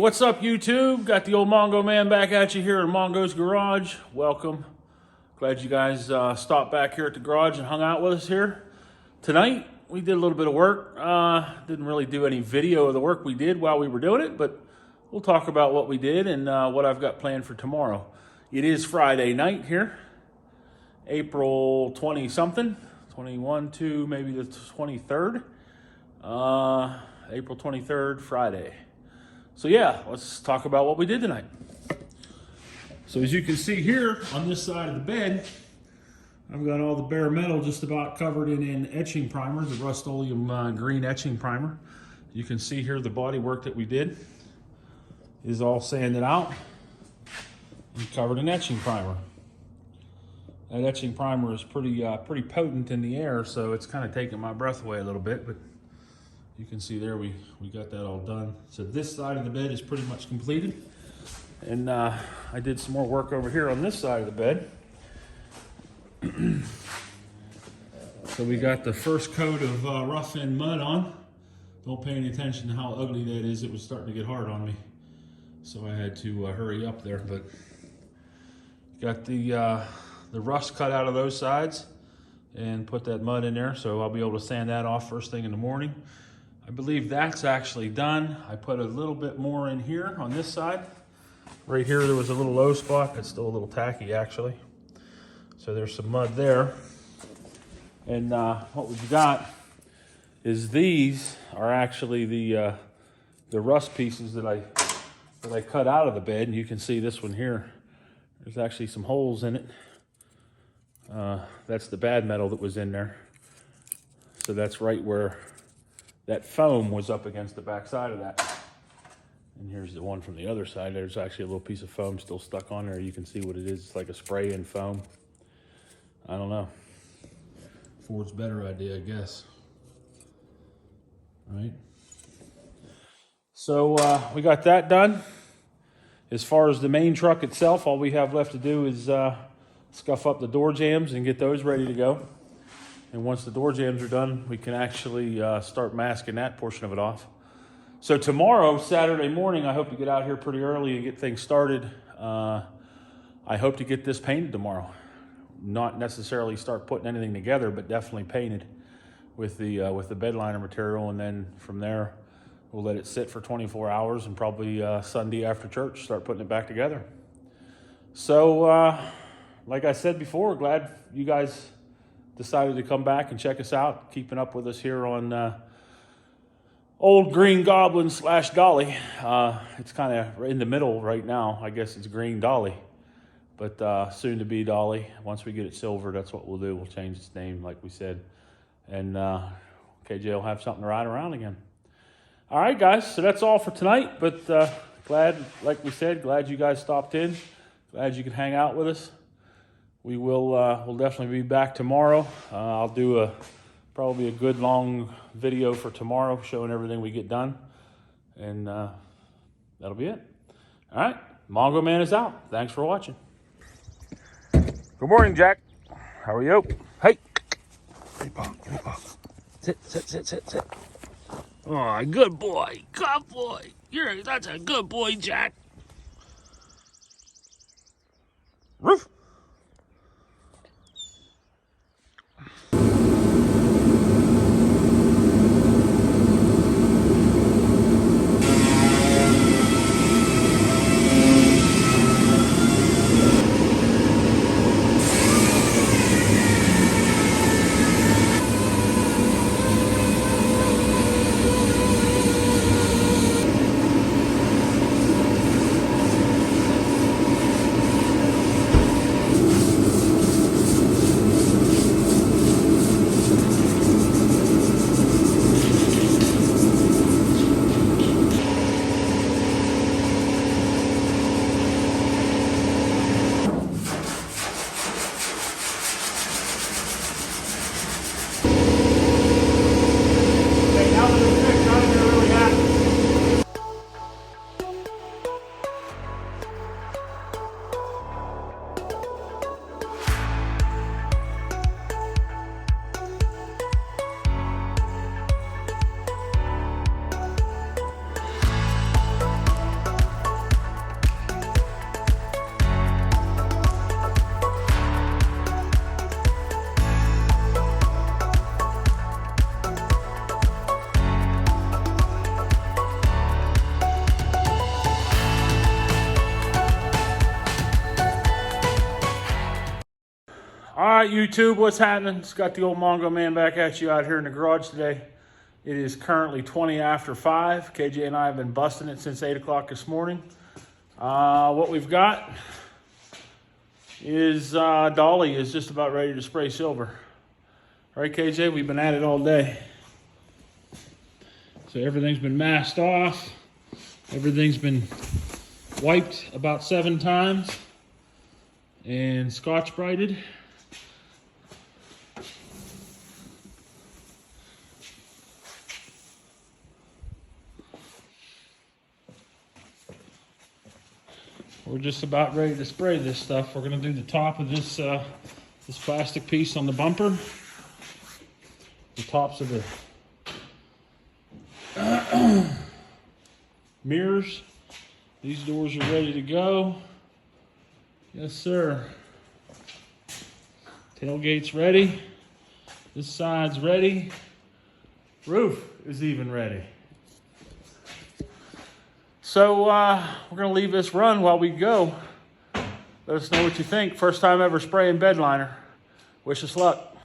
What's up, YouTube? Got the old Mongo man back at you here in Mongo's garage. Welcome. Glad you guys stopped back here at the garage and hung out with us here. Tonight, we did a little bit of work. Didn't really do any video of the work we did while we were doing it, but we'll talk about what we did and what I've got planned for tomorrow. It is Friday night here, April 20-something, 21 to maybe the 23rd. April 23rd, Friday. So yeah, let's talk about what we did tonight. So as you can see here on this side of the bed, I've got all the bare metal just about covered in etching primer, the Rust-Oleum green etching primer. You can see here the body work that we did is all sanded out and covered in etching primer. That etching primer is pretty potent in the air, so it's kind of taking my breath away a little bit, but you can see there we got that all done. So this side of the bed is pretty much completed. And I did some more work over here on this side of the bed. So we got the first coat of rough end mud on. Don't pay any attention to how ugly that is. It was starting to get hard on me. So I had to hurry up there. But got the rust cut out of those sides and put that mud in there. So I'll be able to sand that off first thing in the morning. I believe that's actually done. I put a little bit more in here on this side. Right here, there was a little low spot. It's still a little tacky, actually. So there's some mud there. And what we've got is these are actually the rust pieces that I cut out of the bed. And you can see this one here. There's actually some holes in it. That's the bad metal that was in there. So that's right where that foam was up against the back side of that. And here's the one from the other side. There's actually a little piece of foam still stuck on there. You can see what it is. It's like a spray-in foam. I don't know. Ford's better idea, I guess. Right? So we got that done. As far as the main truck itself, all we have left to do is scuff up the door jambs and get those ready to go. And once the door jambs are done, we can actually start masking that portion of it off. So tomorrow, Saturday morning, I hope to get out here pretty early and get things started. I hope to get this painted tomorrow. Not necessarily start putting anything together, but definitely painted with the bed liner material. And then from there, we'll let it sit for 24 hours and probably Sunday after church, start putting it back together. So, like I said before, glad you guys decided to come back and check us out, keeping up with us here on old green Goblin / Dolly. It's kind of in the middle right now. I guess it's green Dolly, but soon to be Dolly. Once we get it silver, that's what we'll do. We'll change its name, like we said. And KJ will have something to ride around again. All right, guys, so that's all for tonight. But glad, like we said, glad you guys stopped in. Glad you could hang out with us. We will we'll definitely be back tomorrow. I'll do probably a good long video for tomorrow showing everything we get done. And that'll be it. All right, Mongo Man is out. Thanks for watching. Good morning, Jack. How are you? Hey. Hey, Pop. Hey, Pop. Sit. Oh, good boy. Good boy. That's a good boy, Jack. Roof. All right, YouTube, what's happening? It's got the old Mongo man back at you out here in the garage today. It is currently 20 after 5. KJ and I have been busting it since 8 o'clock this morning. What we've got is Dolly is just about ready to spray silver. All right, KJ, we've been at it all day. So everything's been masked off. Everything's been wiped about 7 times and Scotch-Brighted. We're just about ready to spray this stuff. We're going to do the top of this this plastic piece on the bumper, the tops of the mirrors. These doors are ready to go. Yes, sir. Tailgate's ready. This side's ready. Roof is even ready. So we're going to leave this run while we go. Let us know what you think. First time ever spraying bed liner. Wish us luck.